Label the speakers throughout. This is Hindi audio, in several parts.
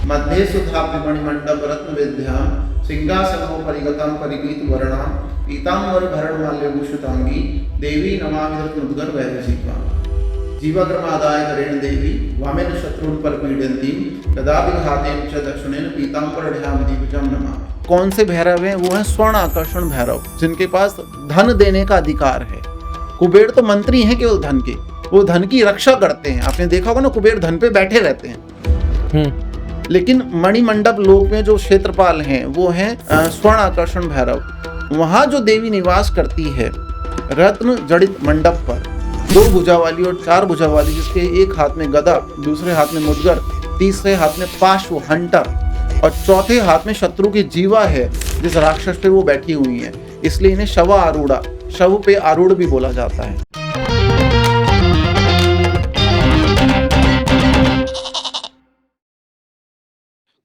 Speaker 1: मध्ये सुधाब्ध मणिमंडप रत्न विद्यां सिंहासनो परिगतां परिपीत वर्णां पीतांबर भरण माल्यभूषितांगी देवी नमामि धृतमुद्गर वैरजीवा जीवाग्रमादाय करेण देवी वामेन शत्रुन परपीडयन्तीं तदापि घातेन च दक्षिणेन पीतांबरढ्यां दीपजं नमामि। कौन से भैरव हैं? वो हैं स्वर्ण आकर्षण भैरव, जिनके पास धन देने का अधिकार है। कुबेर तो मंत्री हैं केवल धन के, वो धन की रक्षा करते हैं। आपने देखा होगा ना, कुबेर धन पे बैठे रहते हैं। लेकिन मणिमंडप लोक में जो क्षेत्रपाल हैं वो हैं स्वर्ण आकर्षण भैरव। वहां जो देवी निवास करती है रत्न जड़ित मंडप पर, 2 भुजा वाली और 4 भुजा वाली, जिसके एक हाथ में गदा, दूसरे हाथ में मुद्गर, तीसरे हाथ में पाशु हंटर और चौथे हाथ में शत्रु की जीवा है, जिस राक्षस पे वो बैठी हुई है। इसलिए इन्हें शवा आरूढ़ा, शव पे आरूढ़ भी बोला जाता है।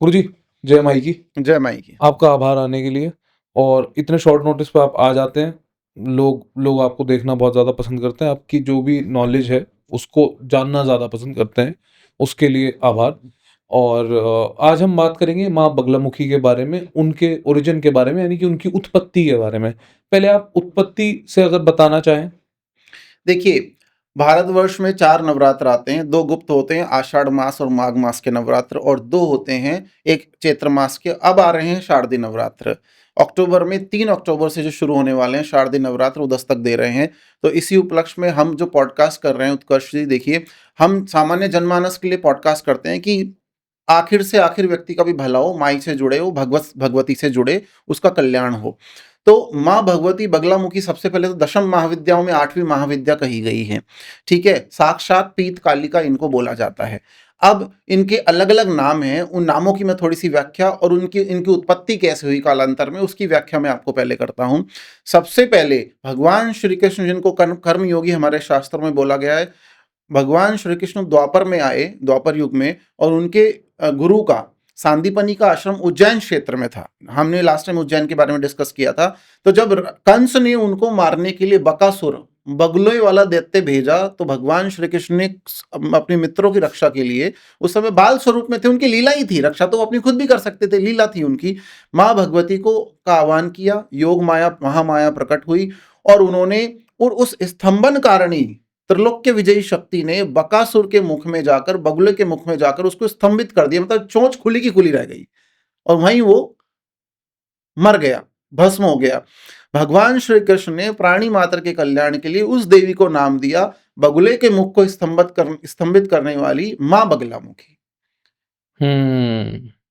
Speaker 2: गुरुजी, जय माई की।
Speaker 1: जय माई की।
Speaker 2: आपका आभार आने के लिए, और इतने शॉर्ट नोटिस पे आप आ जाते हैं। लोग आपको देखना बहुत ज़्यादा पसंद करते हैं। आपकी जो भी नॉलेज है उसको जानना ज़्यादा पसंद करते हैं, उसके लिए आभार। और आज हम बात करेंगे माँ बगलामुखी के बारे में, उनके ओरिजिन के बारे में, यानी कि उनकी उत्पत्ति के बारे में। पहले आप उत्पत्ति से अगर बताना चाहें।
Speaker 1: देखिए, भारतवर्ष में 4 नवरात्र आते हैं। 2 गुप्त होते हैं, आषाढ़ मास और माघ मास के नवरात्र, और 2 होते हैं एक चैत्र मास के। अब आ रहे हैं शारदीय नवरात्र अक्टूबर में। 3 अक्टूबर से जो शुरू होने वाले हैं शारदीय नवरात्र, वो दस्तक दे रहे हैं। तो इसी उपलक्ष्य में हम जो पॉडकास्ट कर रहे हैं, उत्कर्ष जी देखिए, हम सामान्य जनमानस के लिए पॉडकास्ट करते हैं कि आखिर से आखिर व्यक्ति का भी भला हो, माई से जुड़े हो, भगवती से जुड़े, उसका कल्याण हो। तो माँ भगवती बगलामुखी सबसे पहले तो दशम महाविद्याओं में 8वीं महाविद्या कही गई है। ठीक है, साक्षात पीत कालिका इनको बोला जाता है। अब इनके अलग अलग नाम हैं, उन नामों की मैं थोड़ी सी व्याख्या और इनकी उत्पत्ति कैसे हुई कालांतर में, उसकी व्याख्या मैं आपको पहले करता हूं। सबसे पहले भगवान श्री कृष्ण, जिनको कर्म योगी हमारे शास्त्रों में बोला गया है, भगवान श्री कृष्ण द्वापर में आए, द्वापर युग में, और उनके गुरु का सांदीपनी का आश्रम उज्जैन क्षेत्र में था। हमने लास्ट टाइम उज्जैन के बारे में डिस्कस किया था। तो जब कंस ने उनको मारने के लिए बकासुर, बगलों वाला दैत्य भेजा, तो भगवान श्री कृष्ण ने अपने मित्रों की रक्षा के लिए, उस समय बाल स्वरूप में थे, उनकी लीला ही थी, रक्षा तो अपनी खुद भी कर सकते थे, लीला थी उनकी, माँ भगवती को का आह्वान किया। योग माया, महामाया प्रकट हुई, और उन्होंने, और उस स्तंभन कारणी त्रिलोक्य विजयी शक्ति ने बकासुर के मुख में जाकर, बगुले के मुख में जाकर उसको स्तंभित कर दिया। मतलब चोंच खुली की खुली रह गई और वहीं वो मर गया, भस्म हो गया। भगवान श्री कृष्ण ने प्राणी मात्र के कल्याण के लिए उस देवी को नाम दिया, बगुले के मुख को स्तंभित करने वाली माँ बगलामुखी।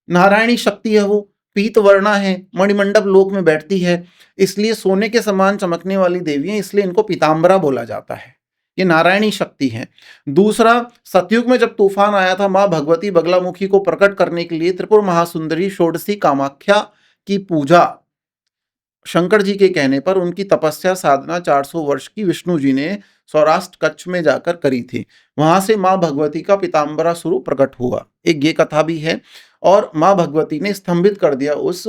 Speaker 1: नारायणी शक्ति है वो, पीत वर्णा है, मणिमंडप लोक में बैठती है, इसलिए सोने के समान चमकने वाली देवी है, इसलिए इनको पीतांबरा बोला जाता है। ये नारायणी शक्ति है। दूसरा, सतयुग में जब तूफान आया था, माँ भगवती बगलामुखी को प्रकट करने के लिए त्रिपुर महासुंदरी षोडशी कामाख्या की पूजा शंकर जी के कहने पर, उनकी तपस्या साधना 400 वर्ष की विष्णु जी ने सौराष्ट्र कच्छ में जाकर करी थी। वहां से माँ भगवती का पीतांबरा स्वरूप प्रकट हुआ, एक ये कथा भी है। और माँ भगवती ने स्तंभित कर दिया उस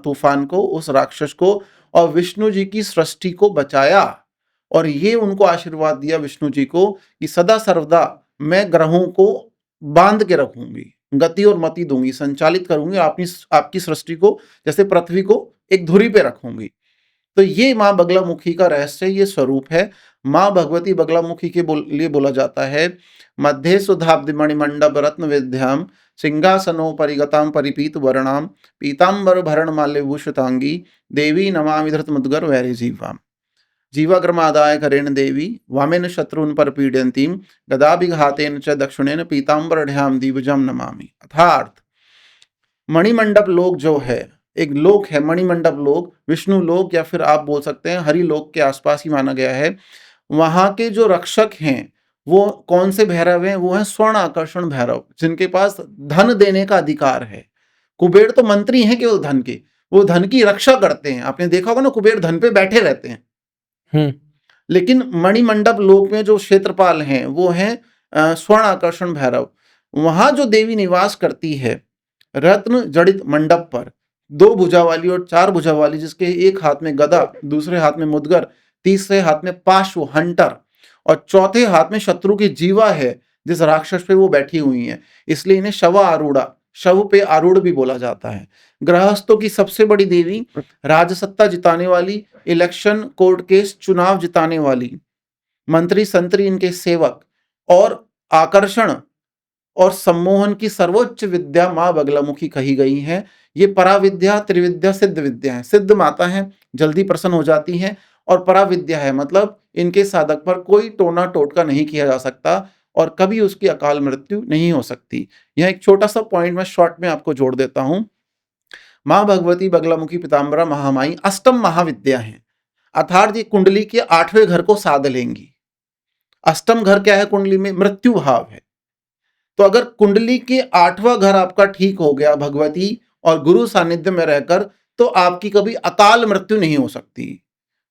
Speaker 1: तूफान को, उस राक्षस को, और विष्णु जी की सृष्टि को बचाया। और ये उनको आशीर्वाद दिया विष्णु जी को कि सदा सर्वदा मैं ग्रहों को बांध के रखूंगी, गति और मति दूंगी, संचालित करूंगी आपकी सृष्टि को, जैसे पृथ्वी को एक धुरी पे रखूंगी। तो ये माँ बगलामुखी का रहस्य, ये स्वरूप है। माँ भगवती बगलामुखी के लिए बोला जाता है, मध्ये सुधाब्ध मणिमंडप रत्न विद्याम सिंहासनो परिगतां परिपीत वर्णाम पीतांबर भरण माल्यभूषितांगी देवी नमामि धृतमुद्गर वैरजीवाम जीवाग्रमादाय करेण देवी वामेन शत्रुन परपीडयन्तीं गदाभिघातेन च दक्षिणेन पीतांबरढ्यां दीपजं नमामि। अर्थात मणिमंडप लोक जो है, एक लोक है मणिमंडप लोक, विष्णु लोक, या फिर आप बोल सकते हैं हरि लोक के आसपास ही माना गया है। वहां के जो रक्षक हैं वो कौन से भैरव हैं? वो हैं स्वर्ण आकर्षण भैरव, जिनके पास धन देने का अधिकार है। कुबेर तो मंत्री हैं केवल धन के, वो धन की रक्षा करते हैं। आपने देखा होगा ना, कुबेर धन पे बैठे रहते हैं। लेकिन मणिमंडप लोक में जो क्षेत्रपाल हैं वो हैं स्वर्ण आकर्षण भैरव। वहां जो देवी निवास करती है रत्न जड़ित मंडप पर, 2 भुजा वाली और 4 भुजा वाली, जिसके एक हाथ में गदा, दूसरे हाथ में मुद्गर, तीसरे हाथ में पाशु हंटर और चौथे हाथ में शत्रु की जीवा है, जिस राक्षस पे वो बैठी हुई है। इसलिए इन्हें शवा आरूढ़ा, शव पे आरूढ़ भी बोला जाता है। गृहस्थों की सबसे बड़ी देवी, राजसत्ता जिताने वाली, इलेक्शन कोर्ट केस चुनाव जिताने वाली, मंत्री संतरी इनके सेवक, और आकर्षण और सम्मोहन की सर्वोच्च विद्या माँ बगलामुखी कही गई है। ये पराविद्या, त्रिविद्या, सिद्ध विद्या है। सिद्ध माता है, जल्दी प्रसन्न हो जाती हैं, और पराविद्या है मतलब इनके साधक पर कोई टोना टोटका नहीं किया जा सकता और कभी उसकी अकाल मृत्यु नहीं हो सकती। यह एक छोटा सा पॉइंट मैं शॉर्ट में आपको जोड़ देता हूं। माँ भगवती बगलामुखी पीताम्बरा महामाई अष्टम महाविद्या है, अर्थात ये कुंडली के 8वें घर को साध लेंगी। अष्टम घर क्या है कुंडली में? मृत्यु भाव है। तो अगर कुंडली के 8वां घर आपका ठीक हो गया भगवती और गुरु सानिध्य में रहकर, तो आपकी कभी अकाल मृत्यु नहीं हो सकती।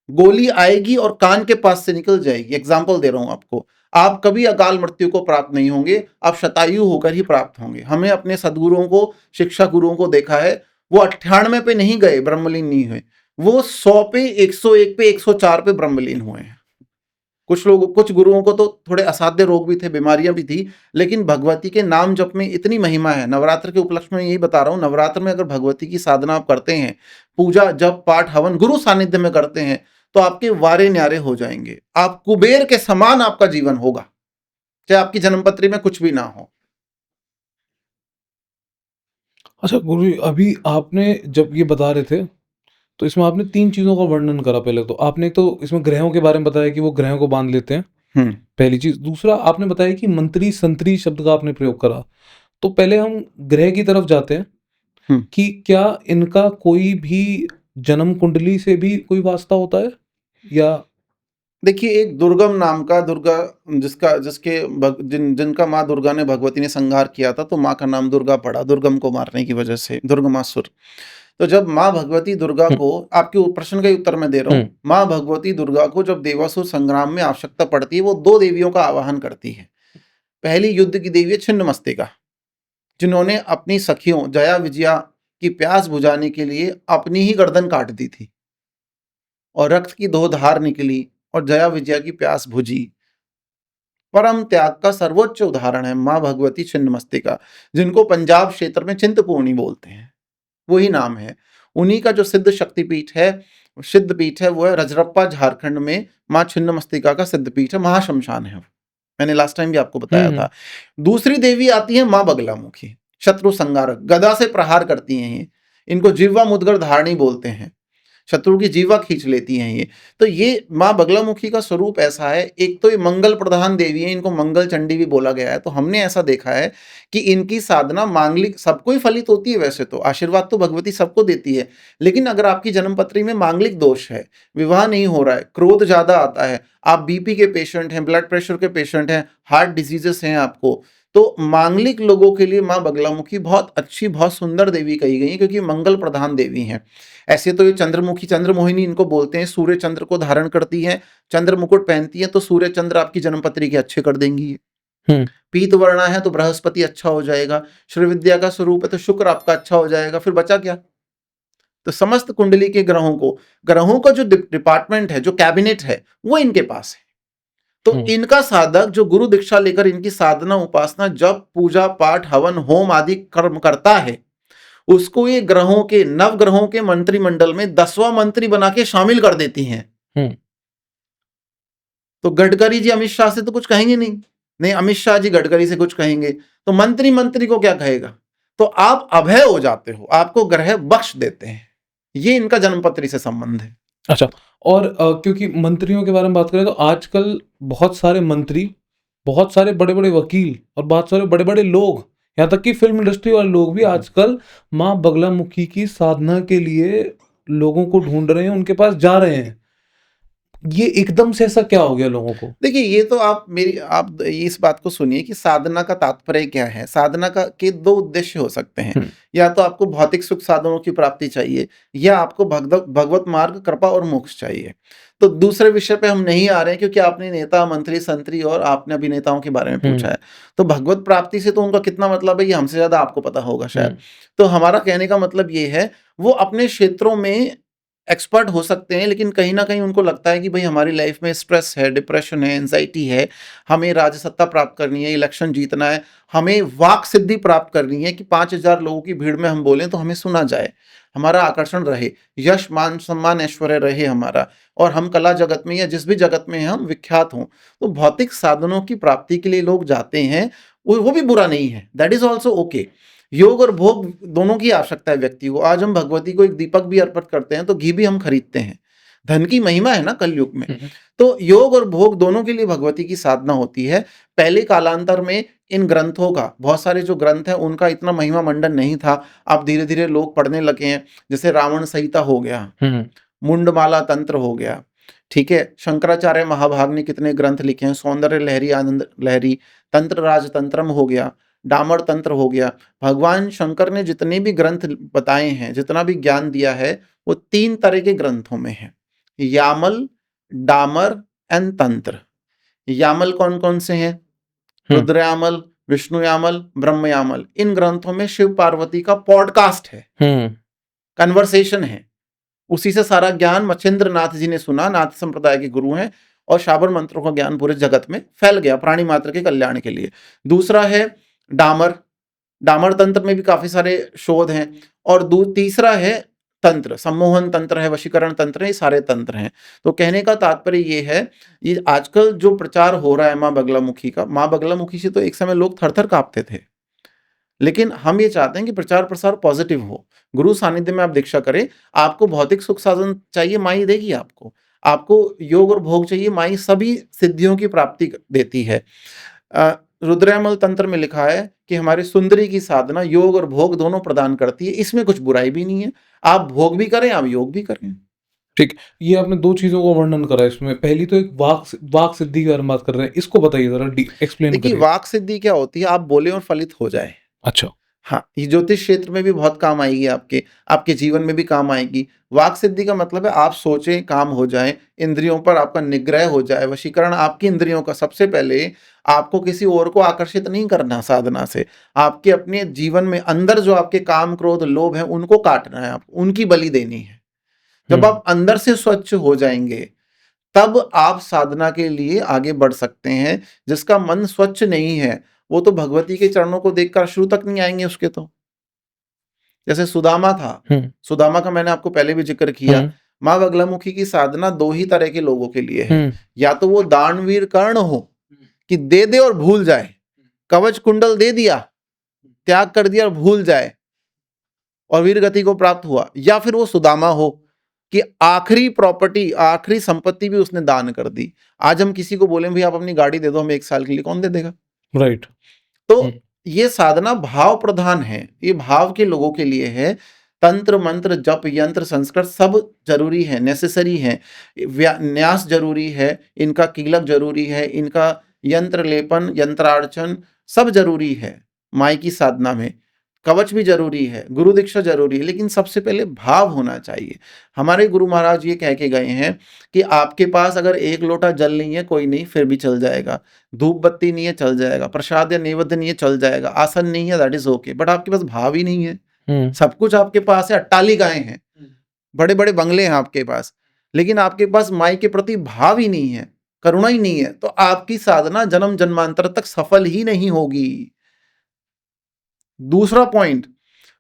Speaker 1: गोली आएगी और कान के पास से निकल जाएगी। एग्जाम्पल दे रहा हूं आपको, आप कभी अकाल मृत्यु को प्राप्त नहीं होंगे, आप शतायु होकर ही प्राप्त होंगे। हमें अपने सदगुरुओं को, शिक्षा गुरुओं को देखा है, वो 98 पे नहीं गए, ब्रह्मलीन नहीं हुए, वो 100 पे, 101 पे, 104 पे ब्रह्मलीन हुए हैं। कुछ लोग, कुछ गुरुओं को तो थोड़े असाध्य रोग भी थे, बीमारियां भी थी, लेकिन भगवती के नाम जप में इतनी महिमा है। नवरात्र के उपलक्ष्य में यही बता रहा हूं, नवरात्र में अगर भगवती की साधना आप करते हैं, पूजा जप पाठ हवन गुरु सानिध्य में करते हैं, तो आपके वारे न्यारे हो जाएंगे। आप कुबेर के समान आपका जीवन होगा, चाहे आपकी जन्मपत्री में कुछ भी ना हो।
Speaker 2: अच्छा गुरु, अभी आपने जब ये बता रहे थे तो इसमें आपने 3 चीज़ों का वर्णन करा। पहले तो आपने एक तो इसमें ग्रहों के बारे में बताया कि वो ग्रहों को बांध लेते हैं, पहली चीज़। दूसरा आपने बताया कि मंत्री संतरी शब्द का आपने प्रयोग करा। तो पहले हम ग्रह की तरफ जाते हैं कि क्या इनका कोई भी जन्म कुंडली से भी कोई वास्ता होता है या?
Speaker 1: देखिए, एक दुर्गम नाम का, दुर्गा जिनका माँ दुर्गा ने, भगवती ने संहार किया था, तो माँ का नाम दुर्गा पड़ा, दुर्गम को मारने की वजह से, दुर्गमासुर। तो जब माँ भगवती दुर्गा को, आपके प्रश्न का उत्तर मैं दे रहा हूँ, माँ भगवती दुर्गा को जब देवासुर संग्राम में आवश्यकता पड़ती है, वो 2 देवियों का आवाहन करती है। पहली युद्ध की देवी है छिन्नमस्तिका, जिन्होंने अपनी सखियों जया विजया की प्यास बुझाने के लिए अपनी ही गर्दन काट दी थी और रक्त की 2 धार निकली और जया विजया की प्यास बुझी। परम त्याग का सर्वोच्च उदाहरण है माँ भगवती छिन्नमस्तिका, जिनको पंजाब क्षेत्र में चिंतपूर्णी बोलते हैं, वही नाम है। उन्हीं का जो सिद्ध शक्तिपीठ है, सिद्ध पीठ है, वो है रजरप्पा, झारखंड में माँ छिन्नमस्तिका का सिद्ध पीठ है, महाशमशान है। मैंने लास्ट टाइम भी आपको बताया था। दूसरी देवी आती है माँ बगलामुखी, शत्रु संगारक, गदा से प्रहार करती हैं ये। इनको जिह्वा मुद्गर धारणी बोलते हैं, शत्रु की जीवा खींच लेती हैं ये। तो ये माँ बगलामुखी का स्वरूप ऐसा है। एक तो ये मंगल प्रधान देवी है, इनको मंगल चंडी भी बोला गया है। तो हमने ऐसा देखा है कि इनकी साधना मांगलिक सबको ही फलित होती है। वैसे तो आशीर्वाद तो भगवती सबको देती है, लेकिन अगर आपकी जन्मपत्री में मांगलिक दोष है, विवाह नहीं हो रहा है, क्रोध ज्यादा आता है, आप बीपी के पेशेंट हैं, ब्लड प्रेशर के पेशेंट हैं, हार्ट डिजीजेस हैं आपको, तो मांगलिक लोगों के लिए माँ बगलामुखी बहुत अच्छी, बहुत सुंदर देवी कही गई है, क्योंकि मंगल प्रधान देवी हैं। ऐसे तो ये चंद्रमुखी, चंद्रमोहिनी इनको बोलते हैं, सूर्य चंद्र को धारण करती हैं, चंद्र मुकुट पहनती हैं, तो सूर्य चंद्र आपकी जन्मपत्री के अच्छे कर देंगी। पीत वर्णा है तो बृहस्पति अच्छा हो जाएगा, श्री विद्या का स्वरूप है तो शुक्र आपका अच्छा हो जाएगा, फिर बचा क्या? तो समस्त कुंडली के ग्रहों का जो डिपार्टमेंट है, जो कैबिनेट है, वो इनके पास है। तो इनका साधक जो गुरु दीक्षा लेकर इनकी साधना, उपासना, जप, पूजा पाठ, हवन, होम आदि कर्म करता है, उसको ये ग्रहों के, नव ग्रहों के मंत्रिमंडल में 10वां मंत्री बना के शामिल कर देती हैं। तो गडकरी जी अमित शाह से तो कुछ कहेंगे नहीं, अमित शाह जी गडकरी से कुछ कहेंगे, तो मंत्री को क्या कहेगा? तो आप अभय हो जाते हो, आपको ग्रह बख्श देते हैं। ये इनका जन्मपत्री से संबंध है।
Speaker 2: अच्छा, और क्योंकि मंत्रियों के बारे में बात करें तो आजकल बहुत सारे मंत्री, बहुत सारे बड़े बड़े वकील और बहुत सारे बड़े बड़े लोग, यहाँ तक कि फिल्म इंडस्ट्री वाले लोग भी आजकल माँ बगलामुखी की साधना के लिए लोगों को ढूंढ रहे हैं, उनके पास जा रहे हैं। ये एकदम से ऐसा क्या हो गया लोगों को?
Speaker 1: देखिए, ये तो आप इस बात को सुनिए कि साधना का तात्पर्य क्या है। साधना के 2 उद्देश्य हो सकते हैं, या तो आपको भौतिक सुख साधनों की प्राप्ति चाहिए, या आपको भगवत मार्ग, कृपा और मोक्ष चाहिए। तो दूसरे विषय पे हम नहीं आ रहे हैं, क्योंकि आपने नेता, मंत्री, संतरी और आपने अभिनेताओं के बारे में पूछा है। तो भगवत प्राप्ति से तो उनका कितना मतलब है, ये हमसे ज्यादा आपको पता होगा शायद। तो हमारा कहने का मतलब ये है, वो अपने क्षेत्रों में एक्सपर्ट हो सकते हैं, लेकिन कहीं न कहीं उनको लगता है कि भई हमारी लाइफ में स्ट्रेस है, डिप्रेशन है, एंग्ज़ायटी है, हमें राजसत्ता प्राप्त करनी है, इलेक्शन जीतना है, हमें वाक सिद्धि प्राप्त करनी है कि 5000 लोगों की भीड़ में हम बोलें तो हमें सुना जाए, हमारा आकर्षण रहे, यश, मान, सम्मान, ऐश्वर्य रहे हमारा, और हम कला जगत में या जिस भी जगत में हम विख्यात हों। तो भौतिक साधनों की प्राप्ति के लिए लोग जाते हैं, वो भी बुरा नहीं है, दैट इज़ ऑल्सो ओके। योग और भोग दोनों की आवश्यकता है व्यक्ति को। आज हम भगवती को एक दीपक भी अर्पित करते हैं तो घी भी हम खरीदते हैं। धन की महिमा है ना कलयुग में। तो योग और भोग दोनों के लिए भगवती की साधना होती है। पहले कालांतर में इन ग्रंथों का, बहुत सारे जो ग्रंथ हैं उनका इतना महिमा मंडन नहीं था। अब धीरे-धीरे लोग पढ़ने लगे हैं। जैसे रावण संहिता हो गया, मुंडमाला तंत्र हो गया, ठीक है? शंकराचार्य महाभाग ने कितने ग्रंथ लिखे हैं, सौंदर्य लहरी, आनंद लहरी, तंत्र राज तंत्रम हो गया, डामर तंत्र हो गया। भगवान शंकर ने जितने भी ग्रंथ बताए हैं, जितना भी ज्ञान दिया है, वो 3 तरह के ग्रंथों में है। यामल, डामर एंड तंत्र। यामल कौन-कौन से हैं? रुद्रयामल, विष्णुयामल, ब्रह्मयामल। इन ग्रंथों में शिव पार्वती का पॉडकास्ट है, कन्वर्सेशन है। उसी से सारा ज्ञान मच्छिंद्र नाथ जी ने सुना, नाथ संप्रदाय के गुरु हैं, और शाबर मंत्रों का ज्ञान पूरे जगत में फैल गया प्राणी मात्र के कल्याण के लिए। दूसरा है डामर, डामर तंत्र में भी काफी सारे शोध हैं। और तीसरा है तंत्र, सम्मोहन तंत्र है, वशीकरण तंत्र है, ये सारे तंत्र हैं। तो कहने का तात्पर्य ये है, ये आजकल जो प्रचार हो रहा है माँ बगलामुखी का, माँ बगलामुखी से तो एक समय लोग थर-थर काँपते थे। लेकिन हम ये चाहते हैं कि प्रचार प्रसार पॉजिटिव हो। गुरु सानिध्य में आप दीक्षा करें। आपको भौतिक सुख साधन चाहिए, माँ ही देगी आपको। आपको योग और भोग चाहिए, माँ ही सभी सिद्धियों की प्राप्ति देती है। रुद्रयामल तंत्र में लिखा है कि हमारी सुंदरी की साधना योग और भोग दोनों प्रदान करती है। इसमें कुछ बुराई भी नहीं है। आप भोग भी करें, आप योग भी करें।
Speaker 2: ठीक। ये आपने 2 चीज़ों का वर्णन करा इसमें। पहली तो एक वाक सिद्धि के बारे में बात कर रहे हैं। इसको बताइए ज़रा एक्सप्लेन
Speaker 1: देखिए,
Speaker 2: करिए।
Speaker 1: वाक सिद्धि क्या होती है? आप बोले और फलित हो जाए।
Speaker 2: अच्छा।
Speaker 1: हाँ, ये ज्योतिष क्षेत्र में भी बहुत काम आएगी आपके, आपके जीवन में भी काम आएगी। वाक सिद्धि का मतलब है आप सोचें, काम हो जाए, इंद्रियों पर आपका निग्रह हो जाए, वशीकरण आपकी इंद्रियों का। सबसे पहले आपको किसी और को आकर्षित नहीं करना साधना से, आपके अपने जीवन में अंदर जो आपके काम, क्रोध, लोभ है, उनको काटना है, आपको उनकी बलि देनी है। जब आप अंदर से स्वच्छ हो जाएंगे, तब आप साधना के लिए आगे बढ़ सकते हैं। जिसका मन स्वच्छ नहीं है, वो तो भगवती के चरणों को देखकर शुरू तक नहीं आएंगे उसके तो। जैसे सुदामा था, सुदामा का मैंने आपको पहले भी जिक्र किया। माँ बगलामुखी की साधना 2 ही तरह के लोगों के लिए है। या तो वो दानवीर कर्ण हो कि दे दे और भूल जाए, कवच कुंडल दे दिया, त्याग कर दिया और भूल जाए और वीर गति को प्राप्त हुआ। या फिर वो सुदामा हो कि आखिरी प्रॉपर्टी, आखिरी संपत्ति भी उसने दान कर दी। आज हम किसी को बोलें भाई आप अपनी गाड़ी दे दो हमें 1 साल के लिए, कौन दे देगा?
Speaker 2: राइट।
Speaker 1: तो ये साधना भाव प्रधान है, ये भाव के लोगों के लिए है। तंत्र, मंत्र, जप, यंत्र, संस्कृत सब जरूरी है, नेसेसरी है। न्यास जरूरी है, इनका कीलक जरूरी है, इनका यंत्र लेपन, यंत्रार्चन सब जरूरी है। माई की साधना में कवच भी जरूरी है, गुरु दीक्षा जरूरी है, लेकिन सबसे पहले भाव होना चाहिए। हमारे गुरु महाराज ये कह के गए हैं कि आपके पास अगर 1 लोटा जल नहीं है, कोई नहीं, फिर भी चल जाएगा। धूप बत्ती नहीं है, चल जाएगा। प्रसाद या नैवेद्य नहीं है, चल जाएगा। आसन नहीं है, दैट इज ओके। बट आपके पास भाव ही नहीं है। सब कुछ आपके पास है, अट्टालिकाएं हैं, बड़े बड़े बंगले हैं आपके पास, लेकिन आपके पास माई के प्रति भाव ही नहीं है, करुणा ही नहीं है, तो आपकी साधना जन्म जन्मांतर तक सफल ही नहीं होगी। दूसरा पॉइंट,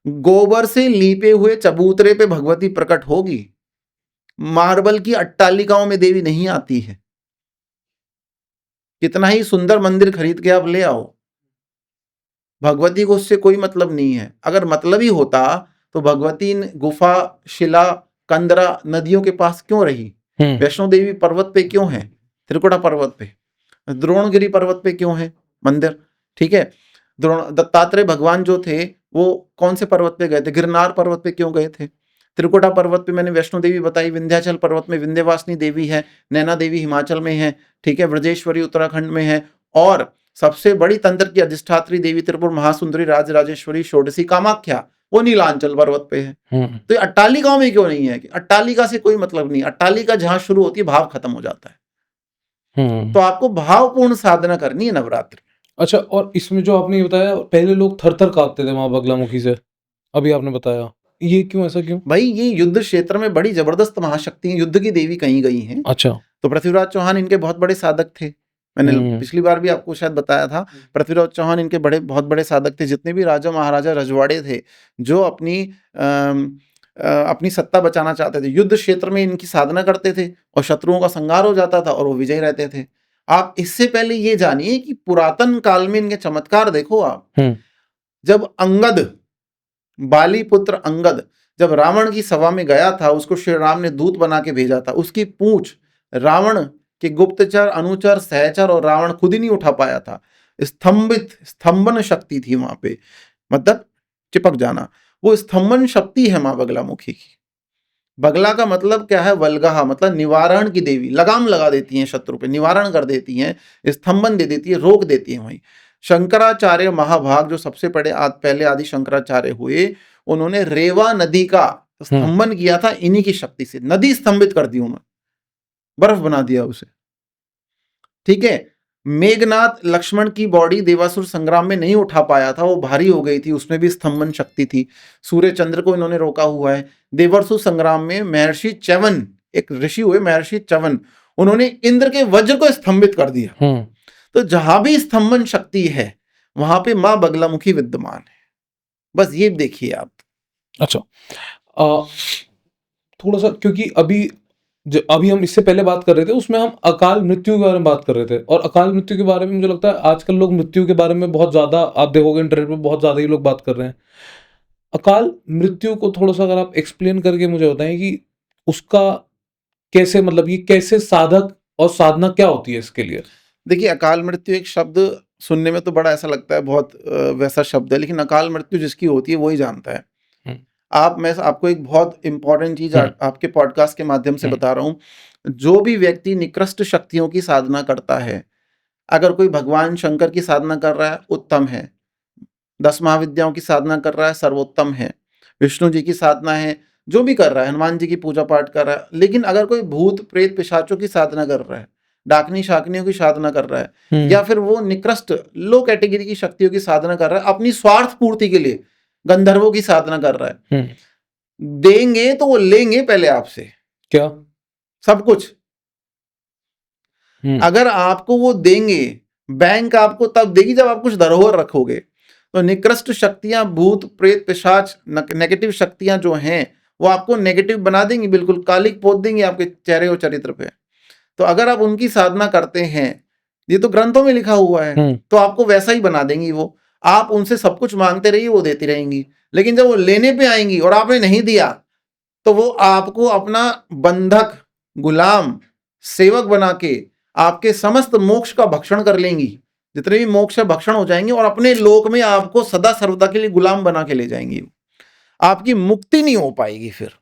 Speaker 1: गोबर से लीपे हुए चबूतरे पे भगवती प्रकट होगी, मार्बल की अट्टालिकाओं में देवी नहीं आती है। कितना ही सुंदर मंदिर खरीद के आप ले आओ, भगवती को उससे कोई मतलब नहीं है। अगर मतलब ही होता तो भगवती गुफा, शिला, कंदरा नदियों के पास क्यों रही? वैष्णो देवी पर्वत पे क्यों है? त्रिकुटा पर्वत पे, द्रोणगिरी पर्वत पे क्यों है मंदिर? ठीक है, दत्तात्रेय भगवान जो थे वो कौन से पर्वत पे गए थे? गिरनार पर्वत पे क्यों गए थे? त्रिकुटा पर्वत पे मैंने वैष्णो देवी बताई, विंध्याचल पर्वत में विंध्यवासिनी देवी है, नैना देवी हिमाचल में है, ठीक है, ब्रजेश्वरी उत्तराखंड में है, और सबसे बड़ी तंत्र की अधिष्ठात्री देवी त्रिपुर महासुंदरी राजराजेश्वरी षोडशी कामाख्या वो नीलांचल पर्वत पे है। तो अट्टालिकाओं में क्यों नहीं है? कि अट्टालिका से कोई मतलब नहीं, अट्टालिका जहां शुरू होती है भाव खत्म हो जाता है। तो आपको भावपूर्ण साधना करनी है नवरात्र।
Speaker 2: अच्छा, और इसमें जो आपने बताया पहले लोग थर-थर काँपते थे माँ बगलामुखी से, अभी आपने बताया। ये क्यों, ऐसा क्यों?
Speaker 1: भाई ये युद्ध क्षेत्र में बड़ी जबरदस्त महाशक्ति हैं, युद्ध की देवी कहीं गई हैं।
Speaker 2: अच्छा।
Speaker 1: तो पृथ्वीराज चौहान इनके बहुत बड़े साधक थे। मैंने पिछली बार भी आपको शायद बताया था, पृथ्वीराज चौहान इनके बहुत बड़े साधक थे। जितने भी राजा महाराजा रजवाड़े थे जो अपनी सत्ता बचाना चाहते थे, युद्ध क्षेत्र में इनकी साधना करते थे और शत्रुओं का संहार हो जाता था और वो विजयी रहते थे। आप इससे पहले ये जानिए कि पुरातन काल में इनके चमत्कार देखो आप। जब अंगद, बाली पुत्र अंगद जब रावण की सभा में गया था, उसको श्री राम ने दूत बना के भेजा था। उसकी पूंछ रावण के गुप्तचर, अनुचर, सहचर और रावण खुद ही नहीं उठा पाया था। स्तंभन शक्ति थी वहां पे, मतलब चिपक जाना। वो स्तंभन शक्ति है मां बगलामुखी की। बगला का मतलब क्या है? वल्गहा, मतलब निवारण की देवी। लगाम लगा देती हैं शत्रु पे, निवारण कर देती हैं, स्तंभन दे देती है, रोक देती है। वहीं शंकराचार्य महाभाग जो सबसे पहले आदि शंकराचार्य हुए, उन्होंने रेवा नदी का स्तंभन किया था इन्हीं की शक्ति से। नदी स्तंभित कर दी उन्होंने, बर्फ बना दिया उसे। ठीक है। मेघनाथ लक्ष्मण की बॉडी देवासुर संग्राम में नहीं उठा पाया था, वो भारी हो गई थी, उसमें भी स्तंभन शक्ति थी। सूर्य चंद्र को इन्होंने रोका हुआ है। देवासुर संग्राम में महर्षि च्यवन, एक ऋषि हुए महर्षि च्यवन, उन्होंने इंद्र के वज्र को स्तंभित कर दिया। तो जहां भी स्तंभन शक्ति है वहां पे मां बगलामुखी विद्यमान है। बस ये देखिए आप।
Speaker 2: अच्छा, थोड़ा सा, क्योंकि अभी हम इससे पहले बात कर रहे थे, उसमें हम अकाल मृत्यु के बारे में बात कर रहे थे, और अकाल मृत्यु के बारे में मुझे लगता है आजकल लोग मृत्यु के बारे में बहुत ज्यादा, आप देखोगे इंटरनेट पे बहुत ज्यादा ही लोग बात कर रहे हैं। अकाल मृत्यु को थोड़ा सा अगर आप एक्सप्लेन करके मुझे बताएं कि उसका कैसे, मतलब ये कैसे साधक और साधना क्या होती है इसके लिए?
Speaker 1: देखिए, अकाल मृत्यु एक शब्द सुनने में तो बड़ा ऐसा लगता है बहुत वैसा शब्द है, लेकिन अकाल मृत्यु जिसकी होती है वही जानता है। मैं आपको एक बहुत इंपॉर्टेंट चीज आपके पॉडकास्ट के माध्यम से बता रहा हूं। जो भी व्यक्ति निकृष्ट शक्तियों की साधना करता है, अगर कोई भगवान शंकर की साधना कर रहा है उत्तम है, 10 महाविद्याओं की साधना कर रहा है सर्वोत्तम है, विष्णु जी की साधना है, जो भी कर रहा है, हनुमान जी की पूजा पाठ कर रहा है, लेकिन अगर कोई भूत प्रेत पिशाचों की साधना कर रहा है, डाकनी शाकनियों की साधना कर रहा है, या फिर वो निकृष्ट लो कैटेगरी की शक्तियों की साधना कर रहा है अपनी स्वार्थ पूर्ति के लिए, गंधर्वों की साधना कर रहा है, देंगे तो वो लेंगे पहले आपसे।
Speaker 2: क्या?
Speaker 1: सब कुछ। अगर आपको वो देंगे, बैंक आपको तब देगी जब आप कुछ धरोहर रखोगे। तो निकृष्ट शक्तियां, भूत प्रेत पिशाच, नेगेटिव शक्तियां जो हैं वो आपको नेगेटिव बना देंगी, बिल्कुल कालिक पोत देंगे आपके चेहरे और चरित्र पे। तो अगर आप उनकी साधना करते हैं, ये तो ग्रंथों में लिखा हुआ है, तो आपको वैसा ही बना देंगी वो। आप उनसे सब कुछ मांगते रहिए, वो देती रहेंगी, लेकिन जब वो लेने पे आएंगी और आपने नहीं दिया तो वो आपको अपना बंधक, गुलाम, सेवक बना के आपके समस्त मोक्ष का भक्षण कर लेंगी। जितने भी मोक्ष भक्षण हो जाएंगे और अपने लोक में आपको सदा सर्वदा के लिए गुलाम बना के ले जाएंगी। आपकी मुक्ति नहीं हो पाएगी फिर।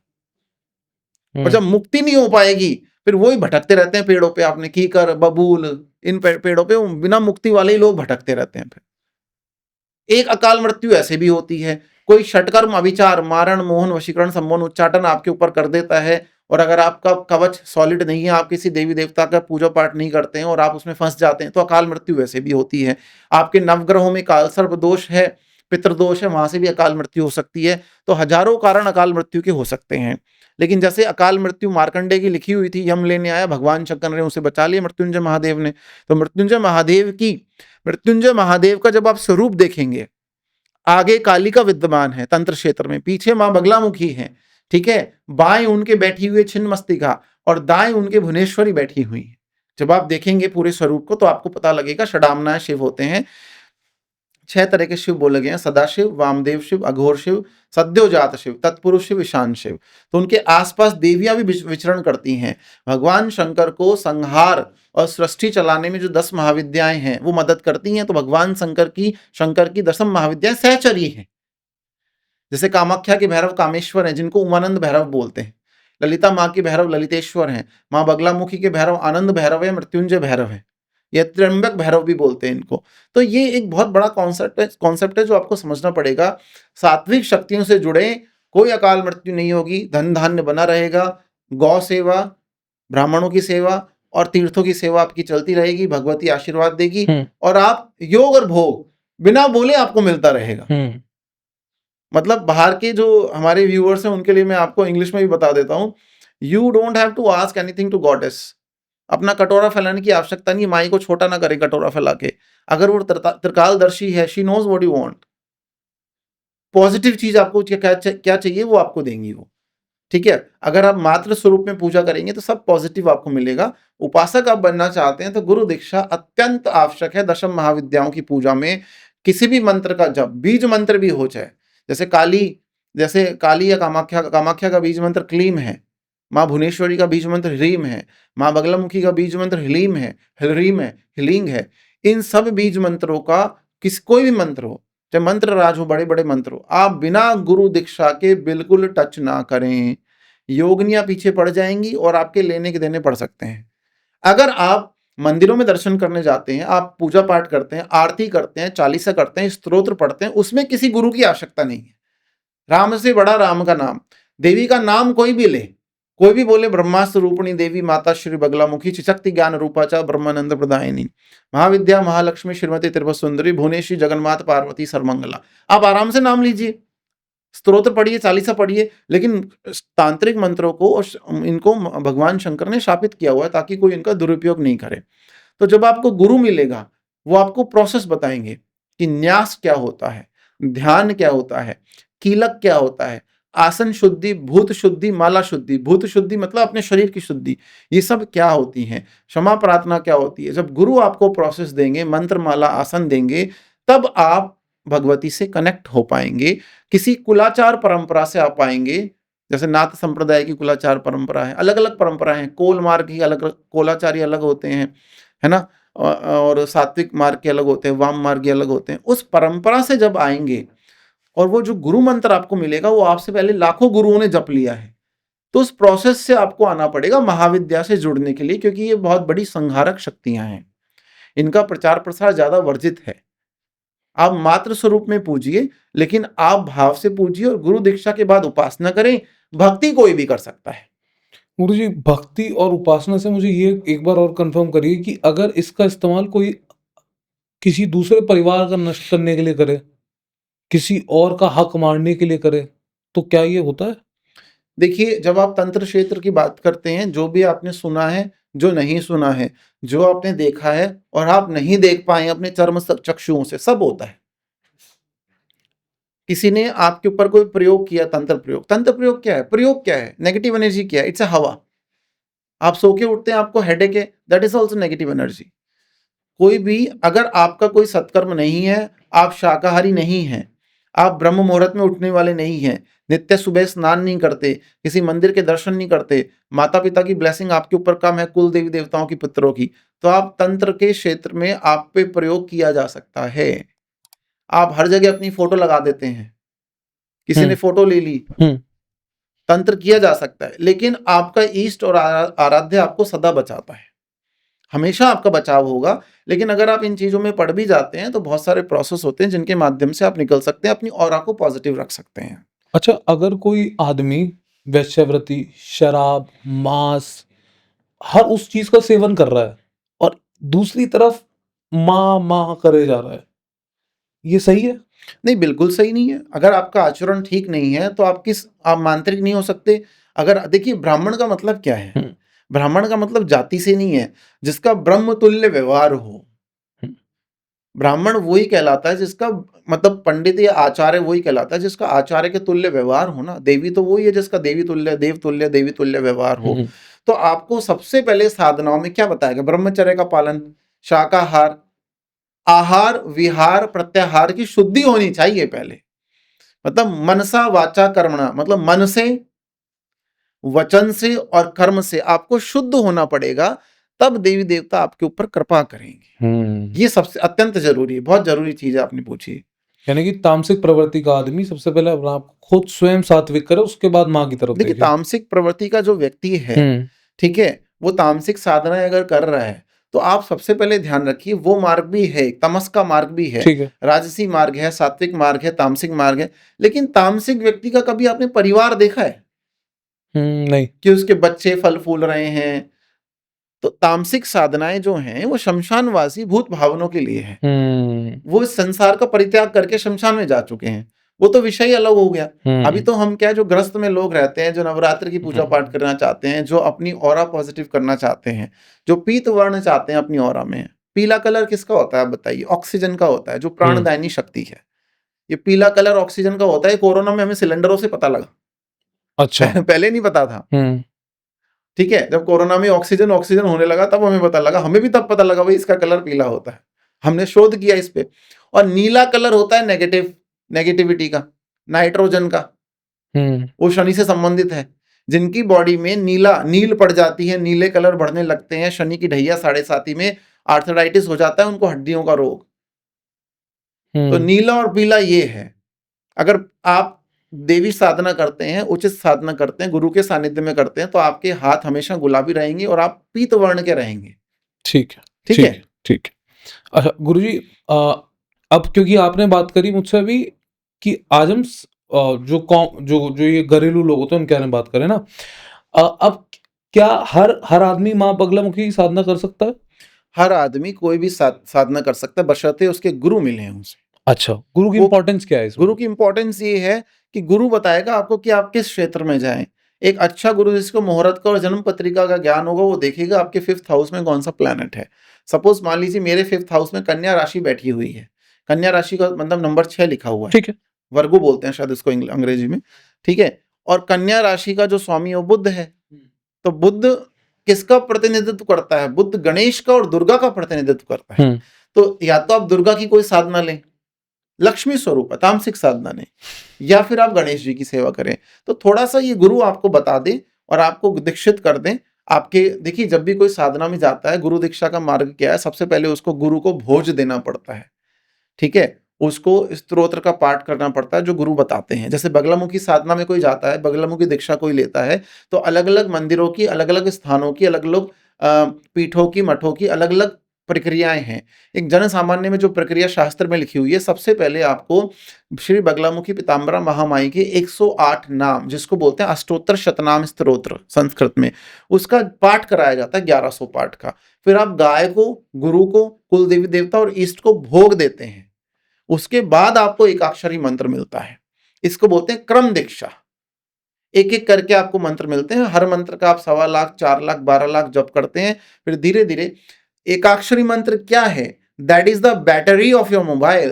Speaker 1: और जब मुक्ति नहीं हो पाएगी फिर वही भटकते रहते हैं पेड़ों पे। आपने कीकर, बबूल, इन पेड़ों पे बिना मुक्ति वाले ही लोग भटकते रहते हैं। फिर एक अकाल मृत्यु ऐसे भी होती है, कोई षटकर्म, अविचार, मारण, मोहन, वशीकरण, सम्मोहन, उच्चाटन आपके ऊपर कर देता है, और अगर आपका कवच सॉलिड नहीं है, आप किसी देवी देवता का पूजा पाठ नहीं करते हैं और आप उसमें फंस जाते हैं, तो अकाल मृत्यु वैसे भी होती है। आपके नवग्रहों में कालसर्प दोष है, पितृदोष है, वहां से भी अकाल मृत्यु हो सकती है। तो हजारों कारण अकाल मृत्यु के हो सकते हैं। लेकिन जैसे अकाल मृत्यु मार्कंडेय की लिखी हुई थी, यम लेने आया, भगवान शंकर ने उसे बचा लिया मृत्युंजय महादेव ने। तो मृत्युंजय महादेव का जब आप स्वरूप देखेंगे, आगे कालिका विद्यमान है तंत्र क्षेत्र में, पीछे मां बगलामुखी है, ठीक है, बाएं उनके बैठी हुई छिन्नमस्तिका और दाएं उनके भुवनेश्वरी बैठी हुई है। जब आप देखेंगे पूरे स्वरूप को तो आपको पता लगेगा षडामनाय शिव होते हैं। 6 तरह के शिव बोले गए हैं: सदाशिव, वामदेव शिव, अघोर शिव, सद्योजात शिव, तत्पुरुष शिव, ईशान शिव। तो उनके आसपास देवियां भी विचरण करती हैं। भगवान शंकर को संहार और सृष्टि चलाने में जो 10 महाविद्याएं हैं वो मदद करती हैं। तो भगवान शंकर की 10वीं महाविद्याएं सहचरी हैं। जैसे कामाख्या के भैरव कामेश्वर हैं, जिनको उमानंद भैरव बोलते हैं। ललिता माँ के भैरव ललितेश्वर हैं। माँ बगलामुखी के भैरव आनंद भैरव है, मृत्युंजय भैरव है, या त्र्यंबक भैरव भी बोलते हैं इनको। तो ये एक बहुत बड़ा कॉन्सेप्ट है जो आपको समझना पड़ेगा। सात्विक शक्तियों से जुड़े, कोई अकाल मृत्यु नहीं होगी, धन धान्य बना रहेगा, गौ सेवा, ब्राह्मणों की सेवा और तीर्थों की सेवा आपकी चलती रहेगी, भगवती आशीर्वाद देगी, और आप योग और भोग बिना बोले आपको मिलता रहेगा। मतलब बाहर के जो हमारे व्यूअर्स हैं उनके लिए मैं आपको इंग्लिश में भी बता देता हूँ, you don't have to ask anything to goddess. अपना कटोरा फैलाने की आवश्यकता नहीं, माई को छोटा ना करे कटोरा फैला के। अगर वो त्रिकालदर्शी है, she knows what you want. Positive चीज आपको क्या चाहिए वो आपको देंगी वो, ठीक है। अगर आप मात्र स्वरूप में पूजा करेंगे तो सब पॉजिटिव आपको मिलेगा। उपासक आप बनना चाहते हैं तो गुरु दीक्षा अत्यंत आवश्यक है। दशम महाविद्याओं की पूजा में किसी भी मंत्र का जप, बीज मंत्र भी हो चाहे, जैसे काली या कामाख्या का बीज मंत्र क्लीम है, माँ भुवनेश्वरी का बीज मंत्र ह्रीम है, माँ बगलामुखी का बीज मंत्र ह्लीम है, ह्रीम है, ह्लिंग है। इन सब बीज मंत्रों का कोई भी मंत्र हो, चाहे मंत्र राज हो, बड़े बड़े मंत्र हो, आप बिना गुरु दीक्षा के बिल्कुल टच ना करें। योगनियां पीछे पड़ जाएंगी और आपके लेने के देने पड़ सकते हैं। अगर आप मंदिरों में दर्शन करने जाते हैं, आप पूजा पाठ करते हैं, आरती करते हैं, चालीसा करते हैं, स्तोत्र पढ़ते हैं, उसमें किसी गुरु की आवश्यकता नहीं है। राम से बड़ा राम का नाम, देवी का नाम कोई भी ले, कोई भी बोले ब्रह्मास्त्र रूपिणी देवी माता श्री बगलामुखी चिशक्ति ज्ञान रूपाचा ब्रह्मानंद प्रदायिनी महाविद्या महालक्ष्मी श्रीमती त्रिपुर सुंदरी भुवनेश्वरी जगन्माता पार्वती सर्वमंगला, आप आराम से नाम लीजिए, स्तोत्र पढ़िए, चालीसा पढ़िए। लेकिन तांत्रिक मंत्रों को और इनको भगवान शंकर ने शापित किया हुआ है ताकि कोई इनका दुरुपयोग नहीं करे। तो जब आपको गुरु मिलेगा वो आपको प्रोसेस बताएंगे कि न्यास क्या होता है, ध्यान क्या होता है, कीलक क्या होता है, आसन शुद्धि, भूत शुद्धि, माला शुद्धि। भूत शुद्धि मतलब अपने शरीर की शुद्धि, ये सब क्या होती है, क्षमा प्रार्थना क्या होती है। जब गुरु आपको प्रोसेस देंगे, मंत्र माला आसन देंगे, तब आप भगवती से कनेक्ट हो पाएंगे। किसी कुलाचार परंपरा से आप पाएंगे, जैसे नाथ संप्रदाय की कुलाचार परंपरा है, अलग अलग परंपराएं हैं, कोल मार्ग की अलग, कोलाचारी अलग होते हैं, है ना, और सात्विक मार्ग के अलग होते हैं, वाम मार्ग के अलग होते हैं। उस परंपरा से जब आएंगे और वो जो गुरु मंत्र आपको मिलेगा वो आपसे पहले लाखों गुरुओं ने जप लिया है, तो उस प्रोसेस से आपको आना पड़ेगा महाविद्या से जुड़ने के लिए, क्योंकि ये बहुत बड़ी संहारक शक्तियां हैं, इनका प्रचार प्रसार ज्यादा वर्जित है। आप मात्र स्वरूप में पूजिए, लेकिन आप भाव से पूजिए और गुरु दीक्षा के बाद उपासना करें। भक्ति कोई भी कर सकता है।
Speaker 2: गुरु जी, भक्ति और उपासना से मुझे ये एक बार और कंफर्म करिए कि अगर इसका इस्तेमाल कोई किसी दूसरे परिवार का नष्ट करने के लिए करे, किसी और का हक मारने के लिए करे, तो क्या ये होता है?
Speaker 1: देखिए, जब आप तंत्र क्षेत्र की बात करते हैं, जो भी आपने सुना है, जो नहीं सुना है, जो आपने देखा है और आप नहीं देख पाए अपने चर्म चक्षुओं से, सब होता है। किसी ने आपके ऊपर कोई प्रयोग किया, तंत्र प्रयोग क्या है, प्रयोग क्या है, नेगेटिव एनर्जी क्या है, इट्स अ हवा। आप सो के उठते हैं, आपको हेडेक है, that is also negative energy. कोई भी, अगर आपका कोई सत्कर्म नहीं है, आप शाकाहारी नहीं हैं, आप ब्रह्म मुहूर्त में उठने वाले नहीं हैं, नित्य सुबह स्नान नहीं करते, किसी मंदिर के दर्शन नहीं करते, माता पिता की ब्लेसिंग आपके ऊपर कम है, कुल देवी देवताओं की पुत्रों की, तो आप तंत्र के क्षेत्र में आप पे प्रयोग किया जा सकता है। आप हर जगह अपनी फोटो लगा देते हैं, किसी ने फोटो ले ली, तंत्र किया जा सकता है, लेकिन आपका इष्ट और आराध्य आपको सदा बचाता है, हमेशा आपका बचाव होगा। लेकिन अगर आप इन चीजों में पड़ भी जाते हैं तो बहुत सारे प्रोसेस होते हैं जिनके माध्यम से आप निकल सकते हैं, अपनी ऑरा को पॉजिटिव रख सकते हैं।
Speaker 2: अच्छा, अगर कोई आदमी वेश्यावृत्ति, शराब, मांस, हर उस चीज का सेवन कर रहा है और दूसरी तरफ माँ माँ करे जा रहा है, ये सही है?
Speaker 1: नहीं, बिल्कुल सही नहीं है। अगर आपका आचरण ठीक नहीं है तो आप मांत्रिक नहीं हो सकते। अगर देखिए, ब्राह्मण का मतलब क्या है, ब्राह्मण का मतलब जाति से नहीं है, जिसका ब्रह्म तुल्य व्यवहार हो। ब्राह्मण वही कहलाता है जिसका, मतलब पंडित या आचार्य वही कहलाता है जिसका आचार्य के तुल्य व्यवहार हो ना। देवी तो वही है जिसका देवी तुल्य, देव तुल्य, देवी तुल्य व्यवहार हो। तो आपको सबसे पहले साधनाओं में क्या बताएगा, ब्रह्मचर्य का पालन, शाकाहार, आहार विहार प्रत्याहार की शुद्धि होनी चाहिए पहले। मतलब मनसा वाचा कर्मणा, मतलब मन से, वचन से और कर्म से आपको शुद्ध होना पड़ेगा, तब देवी देवता आपके ऊपर कृपा करेंगे। ये सबसे अत्यंत जरूरी है, बहुत जरूरी चीज है आपने पूछी।
Speaker 2: यानी कि तामसिक प्रवृत्ति का आदमी सबसे पहले अपना आप खुद स्वयं सात्विक करे, उसके बाद माँ की तरफ
Speaker 1: देखिए,
Speaker 2: देखे।
Speaker 1: तामसिक प्रवृत्ति का जो व्यक्ति है, ठीक है, वो तामसिक साधना अगर कर रहा है तो आप सबसे पहले ध्यान रखिए, वो मार्ग भी है, तमस का मार्ग भी है,
Speaker 2: ठीक है।
Speaker 1: राजसी मार्ग है, सात्विक मार्ग है, तामसिक मार्ग है। लेकिन तामसिक व्यक्ति का कभी आपने परिवार देखा है
Speaker 2: नहीं।
Speaker 1: कि उसके बच्चे फल फूल रहे हैं? तो तामसिक साधनाएं जो हैं वो शमशानवासी भूत भावनों के लिए है। वो इस संसार का परित्याग करके शमशान में जा चुके हैं, वो तो विषय ही अलग हो गया। अभी
Speaker 2: हम्म
Speaker 1: तो हम क्या है, जो ग्रस्त में लोग रहते हैं, जो नवरात्र की पूजा पाठ करना चाहते हैं, जो अपनी ऑरा पॉजिटिव करना चाहते हैं, जो पीत वर्ण चाहते हैं अपनी ऑरा में। पीला कलर किसका होता है आप बताइए? ऑक्सीजन का होता है, जो प्राणदायिनी शक्ति है। ये पीला कलर ऑक्सीजन का होता है। कोरोना में हमें सिलेंडरों से पता लगा,
Speaker 2: अच्छा
Speaker 1: पहले नहीं पता था।
Speaker 2: हम्म
Speaker 1: ठीक है, जब कोरोना में ऑक्सीजन ऑक्सीजन होने लगा तब हमें पता लगा, हमें भी तब पता लगा भाई इसका कलर पीला होता है। हमने शोध किया इस पे। और नीला कलर होता है नेगेटिविटी का, नाइट्रोजन का, वो शनि से संबंधित है। जिनकी बॉडी में नील पड़ जाती है, नीले कलर बढ़ने लगते हैं, शनि की ढैया 7.5 में आर्थराइटिस हो जाता है उनको, हड्डियों का रोग। तो नीला और पीला ये है। अगर आप देवी साधना करते हैं, उचित साधना करते हैं, गुरु के सानिध्य में करते हैं, तो आपके हाथ हमेशा गुलाबी रहेंगे और आप पीत वर्ण के रहेंगे।
Speaker 2: ठीक है
Speaker 1: ठीक है।
Speaker 2: ठीक है। अच्छा गुरुजी, अब क्योंकि आपने बात करी मुझसे अभी कि आज हम जो ये घरेलू लोग होते हैं उनके बारे में बात करें ना, अब क्या हर आदमी माँ बगलामुखी की साधना कर सकता है?
Speaker 1: हर आदमी कोई भी साधना कर सकता है, बशर्ते उसके गुरु मिले हैं उसे।
Speaker 2: अच्छा, गुरु की
Speaker 1: वो-
Speaker 2: इंपॉर्टेंस क्या है इसमें?
Speaker 1: गुरु की इंपॉर्टेंस ये है कि गुरु बताएगा आपको कि आप किस क्षेत्र में जाएं। एक अच्छा गुरु जिसको मुहूर्त का और जन्म पत्रिका का ज्ञान होगा, वो देखेगा आपके 5th हाउस में कौन सा प्लैनेट है। सपोज मान लीजिए मेरे 5th हाउस में कन्या राशि बैठी हुई है। कन्या राशि का मतलब नंबर 6 लिखा हुआ है,
Speaker 2: ठीक है।
Speaker 1: वर्गो बोलते हैं शायद इसको अंग्रेजी में। ठीक है, और कन्या राशि का जो स्वामी है वो बुध है। तो बुध किसका प्रतिनिधित्व करता है? बुध गणेश का और दुर्गा का प्रतिनिधित्व करता है। तो या तो आप दुर्गा की कोई साधना लें, लक्ष्मी स्वरूप तामसिक साधना ने, या फिर आप गणेश जी की सेवा करें। तो थोड़ा सा ये गुरु आपको बता दे और आपको दीक्षित कर दें। आपके देखिए, जब भी कोई साधना में जाता है, गुरु दीक्षा का मार्ग क्या है? सबसे पहले उसको गुरु को भोज देना पड़ता है। ठीक है, उसको स्तोत्र का पाठ करना पड़ता है जो गुरु बताते हैं। जैसे बगलामुखी साधना में कोई जाता है, बगलामुखी दीक्षा कोई लेता है, तो अलग अलग मंदिरों की, अलग अलग स्थानों की, अलग अलग पीठों की, मठों की अलग अलग प्रक्रियाएं हैं। एक जन सामान्य में जो प्रक्रिया शास्त्र में लिखी हुई है, सबसे पहले आपको श्री बगलामुखी पीताम्बरा महामाई के 108 नाम, जिसको बोलते हैं अष्टोत्तर शतनाम स्तोत्र संस्कृत में, उसका पाठ कराया जाता है, 1100 पाठ का। फिर आप गाय को, गुरु को, कुल देवी देवता और ईष्ट को भोग देते हैं। उसके बाद आपको एकाक्षरी मंत्र मिलता है। इसको बोलते हैं क्रम दीक्षा। एक एक करके आपको मंत्र मिलते हैं। हर मंत्र का आप 1.25 लाख, 4 लाख, 12 लाख जप करते हैं। फिर धीरे धीरे एकाक्षरी मंत्र क्या है? That is the battery of your mobile.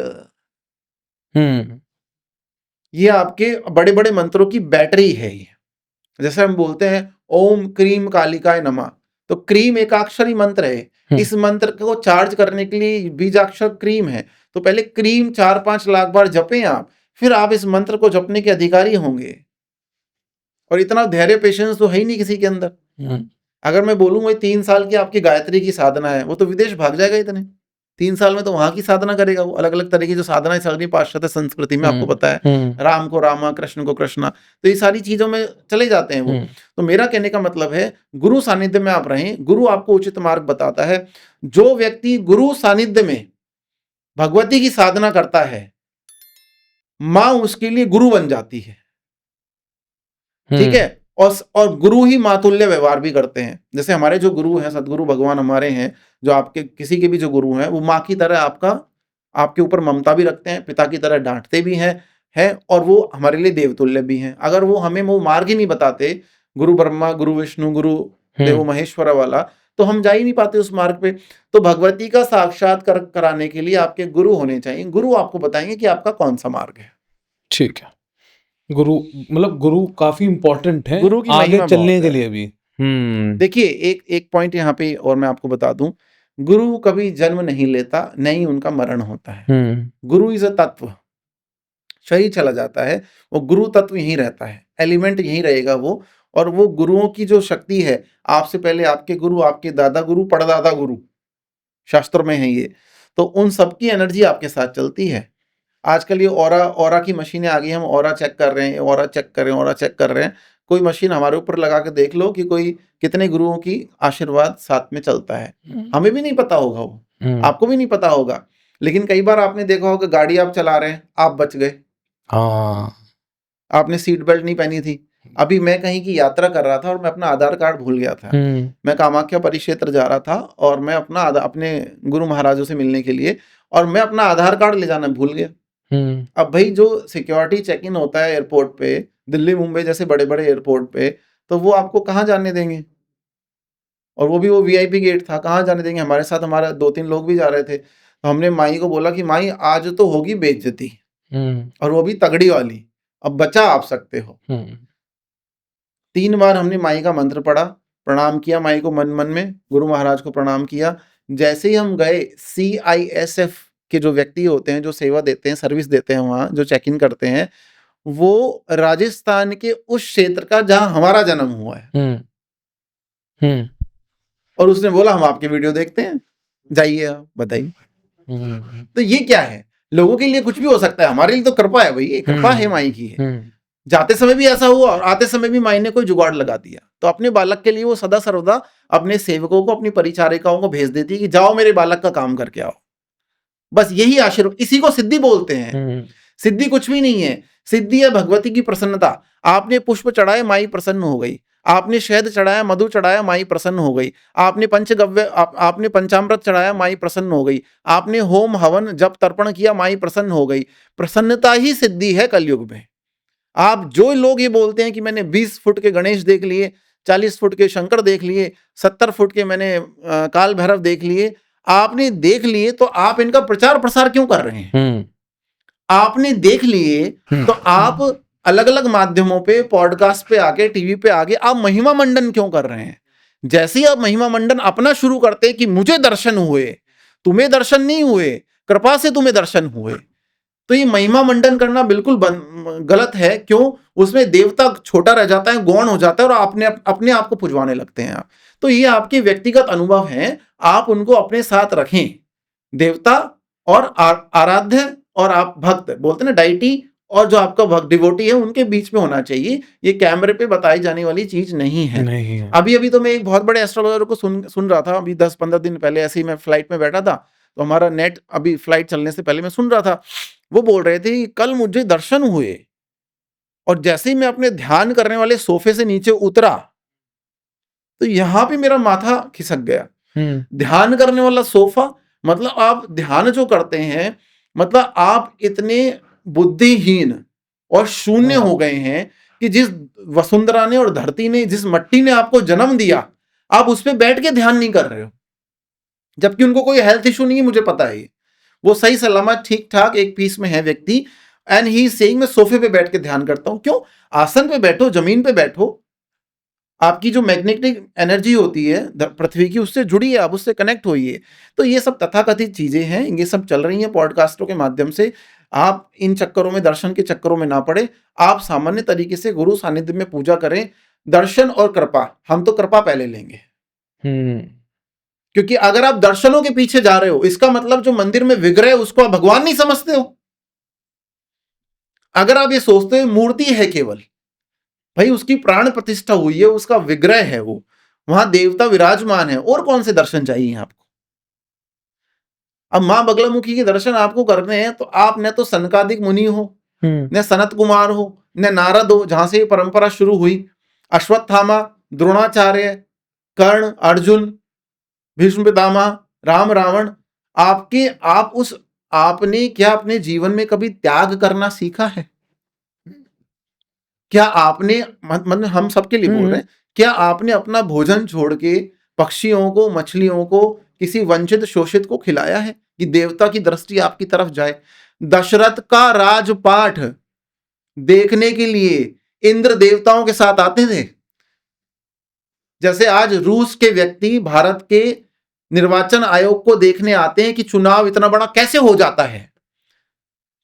Speaker 1: ये आपके बड़े बड़े मंत्रों की बैटरी है। ये जैसे हम बोलते हैं ओम क्रीम कालिकाय नमः, तो क्रीम एकाक्षरी मंत्र है। इस मंत्र को चार्ज करने के लिए बीजाक्षर क्रीम है। तो पहले क्रीम 4-5 लाख बार जपें आप, फिर आप इस मंत्र को जपने के अधिकारी होंगे। और इतना धैर्य पेशेंस तो है ही नहीं किसी के अंदर। अगर मैं बोलूँ 3 साल की आपकी गायत्री की साधना है, वो तो विदेश भाग जाएगा इतने। 3 साल में तो वहां की साधना करेगा वो। अलग अलग तरह की जो साधनाएं चल रही पाश्चात्य संस्कृति में, आपको पता है, राम को रामा, कृष्ण को कृष्णा, तो ये सारी चीजों में चले जाते हैं वो। तो मेरा कहने का मतलब है, गुरु सानिध्य में आप रहें, गुरु आपको उचित मार्ग बताता है। जो व्यक्ति गुरु सानिध्य में भगवती की साधना करता है, मां उसके लिए गुरु बन जाती है। ठीक है, और गुरु ही मातुल्य व्यवहार भी करते हैं। जैसे हमारे जो गुरु हैं, सदगुरु भगवान हमारे हैं, जो आपके किसी के भी जो गुरु हैं, वो माँ की तरह आपके ऊपर ममता भी रखते हैं, पिता की तरह डांटते भी हैं, और वो हमारे लिए देवतुल्य भी हैं। अगर वो हमें वो मार्ग ही नहीं बताते, गुरु ब्रह्मा, गुरु विष्णु, गुरु देवो महेश्वर वाला, तो हम जा ही नहीं पाते उस मार्ग पे। तो भगवती का साक्षात्कार कराने के लिए आपके गुरु होने चाहिए। गुरु आपको बताएंगे कि आपका कौन सा मार्ग है।
Speaker 2: ठीक है। गुरु काफी इंपॉर्टेंट है
Speaker 1: गुरु की
Speaker 2: आगे
Speaker 1: महिमा
Speaker 2: चलने
Speaker 1: बहुत
Speaker 2: के
Speaker 1: है।
Speaker 2: लिए भी।
Speaker 1: देखिए, एक पॉइंट यहाँ पे और मैं आपको बता दूं, गुरु कभी जन्म नहीं लेता, न ही उनका मरण होता है। गुरु इज अ तत्व। शरीर चला जाता है, वो गुरु तत्व यहीं रहता है, एलिमेंट यहीं रहेगा वो। और वो गुरुओं की जो शक्ति है, आपसे पहले आपके गुरु, आपके दादा गुरु, परदादा गुरु, शास्त्र में है ये। तो उन सबकी एनर्जी आपके साथ चलती है। आजकल ये ऑरा की मशीनें आ गई, हम ऑरा चेक कर रहे हैं, ऑरा चेक कर रहे हैं, ऑरा चेक कर रहे हैं। कोई मशीन हमारे ऊपर लगा के देख लो कि कोई कितने गुरुओं की आशीर्वाद साथ में चलता है। हमें भी नहीं पता होगा वो, आपको भी नहीं पता होगा। लेकिन कई बार आपने देखा होगा, गाड़ी आप चला रहे हैं, आप बच गए, आपने सीट बेल्ट नहीं पहनी थी। अभी मैं कहीं की यात्रा कर रहा था और मैं अपना आधार कार्ड भूल गया था। मैं कामाख्या परिक्षेत्र जा रहा था और मैं अपने गुरु महाराजों से मिलने के लिए, और मैं अपना आधार कार्ड ले जाना भूल गया। अब भाई जो सिक्योरिटी चेक इन होता है एयरपोर्ट पे, दिल्ली मुंबई जैसे बड़े बड़े एयरपोर्ट पे, तो वो आपको कहाँ जाने देंगे? और वो भी वो वीआईपी गेट था, कहाँ जाने देंगे? हमारे साथ हमारा 2-3 लोग भी जा रहे थे, तो हमने माई को बोला कि माई आज तो होगी बेइज्जती, और वो भी तगड़ी वाली, अब बचा आप सकते हो। 3 बार हमने माई का मंत्र पढ़ा, प्रणाम किया माई को मन मन में, गुरु महाराज को प्रणाम किया। जैसे ही हम गए, सीआईएसएफ के जो व्यक्ति होते हैं, जो सेवा देते हैं, सर्विस देते हैं वहाँ, जो चेक इन करते हैं, वो राजस्थान के उस क्षेत्र का जहाँ हमारा जन्म हुआ है। और उसने बोला हम आपकी वीडियो देखते हैं, जाइए आप बताइए। तो ये क्या है? लोगों के लिए कुछ भी हो सकता है, हमारे लिए तो कृपा है भाई, ये कृपा है माई की है। जाते समय भी ऐसा हुआ और आते समय भी माई ने कोई जुगाड़ लगा दिया। तो अपने बालक के लिए वो सदा सर्वदा अपने सेवकों को, अपनी परिचारिकाओं को भेज देती है कि जाओ मेरे बालक का काम करके आओ। बस यही आशीर्वाद, इसी को सिद्धि बोलते हैं। सिद्धि कुछ भी नहीं है, सिद्धि है भगवती की प्रसन्नता। आपने पुष्प चढ़ाए, माई प्रसन्न हो गई। आपने शहद चढ़ाया, मधु चढ़ाया, माई प्रसन्न हो गई। आपने पंचगव्य आपने पंचामृत चढ़ाया, माई प्रसन्न हो गई। आपने होम हवन जप तर्पण किया, माई प्रसन्न हो गई। प्रसन्नता ही सिद्धि है कलयुग में। आप जो लोग ये बोलते हैं कि मैंने 20 फुट के गणेश देख लिए, 40 फुट के शंकर देख लिए, 70 फुट के मैंने काल भैरव देख लिए, आपने देख लिए तो आप इनका प्रचार प्रसार क्यों कर रहे हैं? आपने देख लिए तो आप अलग अलग माध्यमों पे, पॉडकास्ट पे आके, टीवी पे आके आप महिमा मंडन क्यों कर रहे हैं? जैसे ही आप महिमा मंडन अपना शुरू करते कि मुझे दर्शन हुए, तुम्हें दर्शन नहीं हुए, कृपा से तुम्हें दर्शन हुए, तो ये महिमा मंडन करना बिल्कुल गलत है। क्यों? उसमें देवता छोटा रह जाता है, गौण हो जाता है, और अपने आप को पुजवाने लगते हैं आप। तो ये आपके व्यक्तिगत अनुभव हैं, आप उनको अपने साथ रखें। देवता और आराध्य और आप भक्त बोलते हैं ना, डाइटी और जो आपका भक्त डिवोटी है, उनके बीच में होना चाहिए। ये कैमरे पे बताई जाने वाली चीज नहीं है। अभी तो मैं एक बहुत बड़े एस्ट्रोलॉजर को सुन रहा था, अभी 10-15 दिन पहले ऐसे ही मैं फ्लाइट में बैठा था, तो हमारा नेट अभी फ्लाइट चलने से पहले मैं सुन रहा था। वो बोल रहे थे कि कल मुझे दर्शन हुए, और जैसे ही मैं अपने ध्यान करने वाले सोफे से नीचे उतरा, तो यहां पे मेरा माथा खिसक गया। ध्यान करने वाला सोफा, मतलब आप ध्यान जो करते हैं, मतलब आप इतने बुद्धिहीन और शून्य हो गए हैं कि जिस वसुंधरा ने और धरती ने, जिस मट्टी ने आपको जन्म दिया, आप उस पर बैठ के ध्यान नहीं कर रहे हो। जबकि उनको कोई हेल्थ इशू नहीं है, मुझे पता है, वो सही सलामत ठीक ठाक एक पीस में है व्यक्ति, एंड ही सेइंग मैं सोफे पे बैठ के ध्यान करता हूं। क्यों? आसन पे बैठो, जमीन पे बैठो, आपकी जो मैग्नेटिक एनर्जी होती है पृथ्वी की, उससे जुड़ी है, आप उससे कनेक्ट होइए। तो ये सब तथाकथित चीजें हैं, ये सब चल रही हैं पॉडकास्टों के माध्यम से। आप इन चक्करों में, दर्शन के चक्करों में ना पड़े। आप सामान्य तरीके से गुरु सानिध्य में पूजा करें। दर्शन और कृपा, हम तो कृपा पहले लेंगे, क्योंकि अगर आप दर्शनों के पीछे जा रहे हो, इसका मतलब जो मंदिर में विग्रह है उसको आप भगवान नहीं समझते हो। अगर आप ये सोचते हो मूर्ति है केवल, भाई उसकी प्राण प्रतिष्ठा हुई है, उसका विग्रह है, वो वहां देवता विराजमान है, और कौन से दर्शन चाहिए आपको? अब मां बगलामुखी के दर्शन आपको करने हैं, तो आप न तो सनकादिक मुनि हो, न सनत कुमार हो, न नारद हो, जहां से ये परंपरा शुरू हुई। अश्वत्थामा, द्रोणाचार्य, कर्ण, अर्जुन, भीष्म पितामह, राम, रावण, आपने क्या अपने जीवन में कभी त्याग करना सीखा है? क्या आपने, मतलब हम सबके लिए बोल रहे हैं, क्या आपने अपना भोजन छोड़ के पक्षियों को, मछलियों को, किसी वंचित शोषित को खिलाया है कि देवता की दृष्टि आपकी तरफ जाए? दशरथ का राजपाठ देखने के लिए इंद्र देवताओं के साथ आते थे। जैसे आज रूस के व्यक्ति भारत के निर्वाचन आयोग को देखने आते हैं कि चुनाव इतना बड़ा कैसे हो जाता है।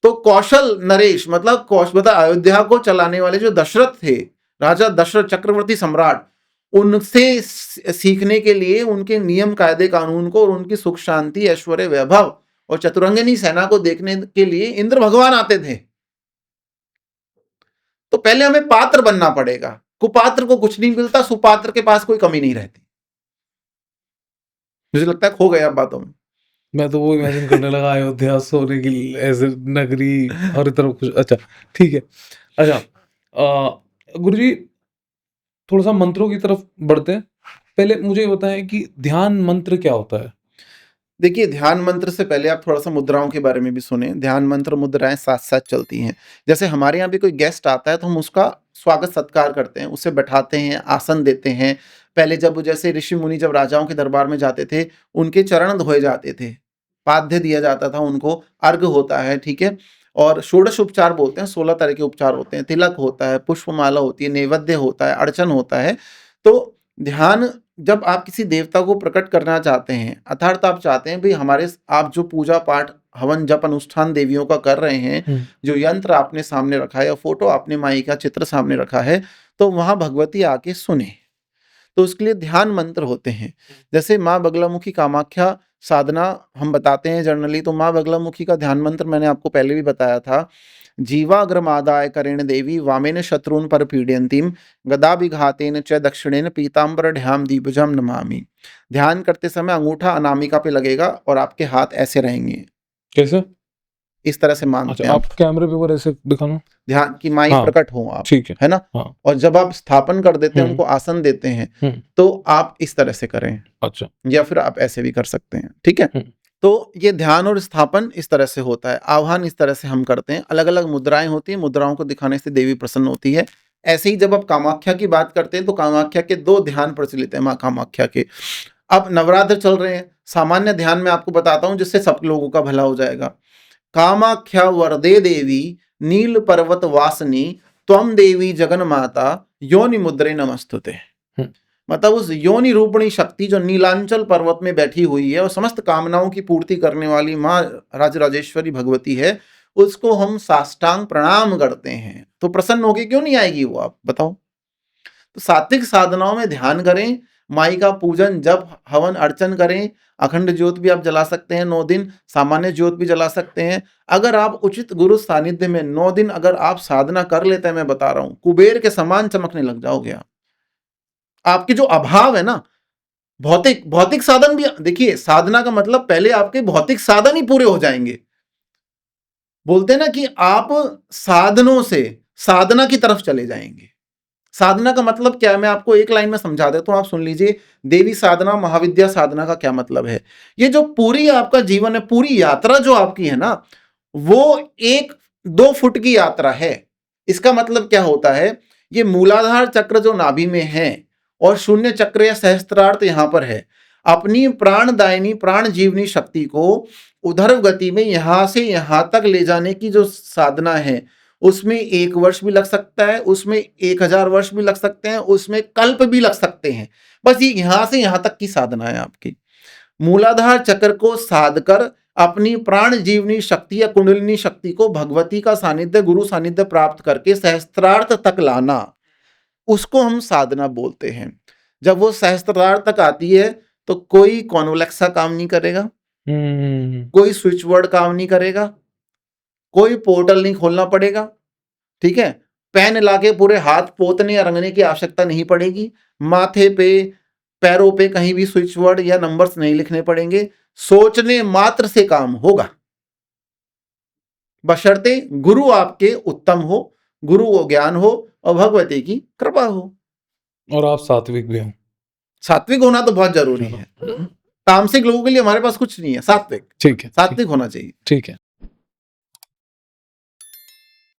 Speaker 1: तो कौशल नरेश, मतलब अयोध्या को चलाने वाले जो दशरथ थे, राजा दशरथ चक्रवर्ती सम्राट, उनसे सीखने के लिए, उनके नियम कायदे कानून को और उनकी सुख शांति, ऐश्वर्य, वैभव और चतुरंगिनी सेना को देखने के लिए इंद्र भगवान आते थे। तो पहले हमें पात्र बनना पड़ेगा। कुपात्र को कुछ नहीं मिलता, सुपात्र के पास कोई कमी नहीं रहती। मुझे लगता है खो गया आप बातों में।
Speaker 2: मैं तो वो इमेजिन करने लगा अयोध्या सोने की ऐसे नगरी और तरफ कुछ। अच्छा ठीक है। अच्छा गुरुजी थोड़ा सा मंत्रों की तरफ बढ़ते हैं। पहले मुझे ये बताएं कि ध्यान मंत्र क्या होता है?
Speaker 1: देखिए, ध्यान मंत्र से पहले आप थोड़ा-सा मुद्राओं के बारे में भी सुनें। ध्यान मंत्र मुद्राएँ साथ-साथ चलती हैं। जैसे हमारे यहाँ भी कोई गेस्ट आता है तो हम उसका स्वागत-सत्कार करते हैं, उसे बैठाते हैं, आसन देते हैं। पहले जब जैसे ऋषि-मुनि जब राजाओं के दरबार में जाते थे, उनके चरण धोए जाते थे, पाद्य दिया जाता था उनको, अर्घ होता है, ठीक है? और षोडश उपचार बोलते हैं, 16 तरह के उपचार होते हैं, तिलक होता है, पुष्पमाला होती है, नैवेद्य होता है, अर्चन होता है। तो ध्यान जब आप किसी देवता को प्रकट करना चाहते हैं, अर्थात आप चाहते हैं भई हमारे आप जो पूजा-पाठ, हवन, जप, अनुष्ठान देवियों का कर रहे हैं, जो यंत्र आपने सामने रखा है या फ़ोटो आपने माई का चित्र सामने रखा है, तो वहाँ भगवती आके सुने। तो उसके लिए ध्यान मंत्र होते हैं। जैसे माँ बगलामुखी कामाख्या साधना हम बताते हैं जनरली, तो माँ बगलामुखी का ध्यान मंत्र मैंने आपको पहले भी बताया था। जीवाग्रमादाय करेण देवी वामेन शत्रून् परपीडयन्तीं गदाभिघातेन च दक्षिणेन पीताम्बरढ्यां द्विभुजां नमामि। ध्यान करते समय अंगूठा अनामिका पे लगेगा और आपके हाथ ऐसे रहेंगे।
Speaker 2: कैसे?
Speaker 1: इस तरह से मानते
Speaker 2: अच्छा,
Speaker 1: हैं
Speaker 2: आप कैमरे पे ऊपर ऐसे दिखाना।
Speaker 1: ध्यान की माई
Speaker 2: हाँ,
Speaker 1: प्रकट हो आप,
Speaker 2: ठीक है।
Speaker 1: है ना?
Speaker 2: हाँ।
Speaker 1: और जब आप स्थापन कर देते हैं,
Speaker 2: हुँ।
Speaker 1: उनको आसन देते हैं,
Speaker 2: हुँ।
Speaker 1: तो आप इस तरह से करें
Speaker 2: अच्छा।
Speaker 1: या फिर आप ऐसे भी कर सकते हैं, ठीक है?
Speaker 2: हुँ।
Speaker 1: तो ये ध्यान और स्थापन इस तरह से होता है, आह्वान इस तरह से हम करते हैं। अलग-अलग मुद्राएँ होती हैं, मुद्राओं को दिखाने से देवी प्रसन्न होती है। ऐसे ही जब आप कामाख्या की बात करते हैं, तो कामाख्या के 2 ध्यान प्रचलित हैं माँ कामाख्या के। अब नवरात्र चल रहे हैं, सामान्य ध्यान मैं आपको बताता हूँ जिससे सब लोगों का भला हो जाएगा। कामाख्या वरदे देवी नील पर्वत वासिनी त्वं देवी जगन्माता योनि मुद्रे नमस्तुते।
Speaker 2: हुँ।
Speaker 1: मतलब उस योनि रूपिणी शक्ति जो नीलांचल पर्वत में बैठी हुई है और समस्त कामनाओं की पूर्ति करने वाली माँ राजराजेश्वरी भगवती है, उसको हम साष्टांग प्रणाम करते हैं। तो प्रसन्न होके क्यों नहीं आएगी वो, आप बताओ? तो सात्विक साधनाओं में ध्यान करें, माई का पूजन, जप, हवन, अर्चन करें। अखंड ज्योत भी आप जला सकते हैं 9 दिन, सामान्य ज्योत भी जला सकते हैं। अगर आप उचित गुरु सानिध्य में 9 दिन अगर आप साधना कर लेते हैं, मैं बता रहा हूँ, कुबेर के समान चमकने लग जाओगे आप। आपके जो अभाव है ना, भौतिक भौतिक साधन भी देखिए, साधना का मतलब पहले आपके भौतिक साधन ही पूरे हो जाएंगे। बोलते हैं ना कि आप साधनों से साधना की तरफ चले जाएंगे। साधना का मतलब क्या है, मैं आपको एक लाइन में समझा देता हूं, आप सुन लीजिए। देवी साधना, महाविद्या साधना का क्या मतलब है। ये जो पूरी आपका जीवन है, पूरी यात्रा जो आपकी है ना, वो 1-2 फुट की यात्रा है। इसका मतलब क्या होता है, ये मूलाधार चक्र जो नाभि में है और शून्य चक्र या सहस्त्रार्थ यहां पर है, अपनी प्राणदायिनी प्राण जीवनी शक्ति को उधर्व गति में यहां से यहां तक ले जाने की जो साधना है, उसमें 1 वर्ष भी लग सकता है, उसमें 1000 वर्ष भी लग सकते हैं, उसमें कल्प भी लग सकते हैं। बस ये यहां से यहां तक की साधना है आपकी। मूलाधार चक्र को साध कर अपनी प्राण जीवनी शक्ति या कुंडलिनी शक्ति को भगवती का सानिध्य, गुरु सानिध्य प्राप्त करके सहस्त्रार्थ तक लाना, उसको हम साधना बोलते हैं। जब वो सहस्त्रार्थ तक आती है, तो कोई कॉन्वलेक्सा काम नहीं करेगा, कोई स्विच वर्ड काम नहीं करेगा, कोई पोर्टल नहीं खोलना पड़ेगा, ठीक है? पेन लाके पूरे हाथ पोतने या रंगने की आवश्यकता नहीं पड़ेगी। माथे पे, पैरों पे कहीं भी स्विच वर्ड या नंबर्स नहीं लिखने पड़ेंगे। सोचने मात्र से काम होगा, बशर्ते गुरु आपके उत्तम हो, गुरु को ज्ञान हो और भगवती की कृपा हो।
Speaker 2: और आप सात्विक भी हो।
Speaker 1: सात्विक होना तो बहुत जरूरी है। तामसिक लोगों के लिए हमारे पास कुछ नहीं है, सात्विक
Speaker 2: ठीक है।
Speaker 1: सात्विक होना चाहिए।
Speaker 2: ठीक है।